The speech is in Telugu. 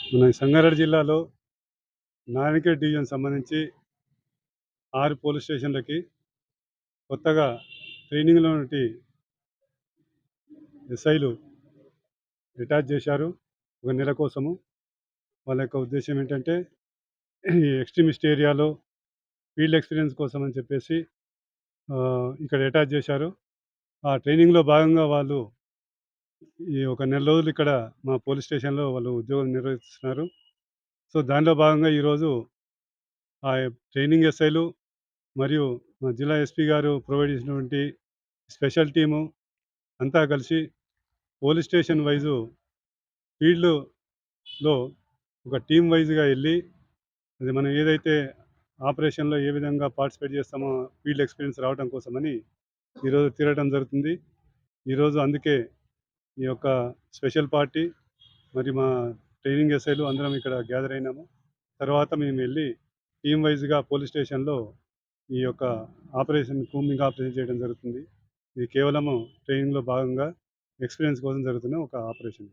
మన సంగారెడ్డి జిల్లాలో నారాయణఖేడ్ డివిజన్ సంబంధించి 6 పోలీస్ స్టేషన్లకి కొత్తగా ట్రైనింగ్‌లో ఉన్నటి ఎస్ఐలు అటాచ్ చేశారు. ఒక నెల కోసము. వాళ్ళ యొక్క ఉద్దేశ్యం ఏంటంటే ఈ ఎక్స్‌ట్రీమిస్ట్ ఏరియాలో ఫీల్డ్ ఎక్స్‌పీరియన్స్ కోసం అని చెప్పేసి ఇక్కడ అటాచ్ చేశారు. ఆ ట్రైనింగ్‌లో భాగంగా వాళ్ళు ఈ ఒక నెల రోజులు ఇక్కడ మా పోలీస్ స్టేషన్‌లో వాళ్ళు ఉద్యోగం నిర్వహిస్తున్నారు. సో, దానిలో భాగంగా ఈరోజు ఆ ట్రైనింగ్ ఎస్ఐలు మరియు మా జిల్లా ఎస్పీ గారు ప్రొవైడ్ చేసినటువంటి స్పెషల్ టీము అంతా కలిసి పోలీస్ స్టేషన్ వైజు ఫీల్డ్‌లో ఒక టీమ్ వైస్‌గా ఎళ్లి, అది మనం ఏదైతే ఆపరేషన్‌లో ఏ విధంగా పార్టిసిపేట్ చేస్తామో ఫీల్డ్ ఎక్స్‌పీరియన్స్ రావడం కోసమని ఈరోజు తిరగడం జరుగుతుంది. ఈరోజు అందుకే ఈ యొక్క స్పెషల్ పార్టీ మరి మా ట్రైనింగ్ ఎస్ఐలు అందరం ఇక్కడ గ్యాదర్ అయినాము. తర్వాత మేము వెళ్లి టీమ్ వైస్‌గా పోలీస్ స్టేషన్‌లో ఈ యొక్క కూంబింగ్ ఆపరేషన్ చేయడం జరుగుతుంది. ఇది కేవలము ట్రైనింగ్‌లో భాగంగా ఎక్స్‌పీరియన్స్ కోసం జరుగుతున్న ఒక ఆపరేషన్.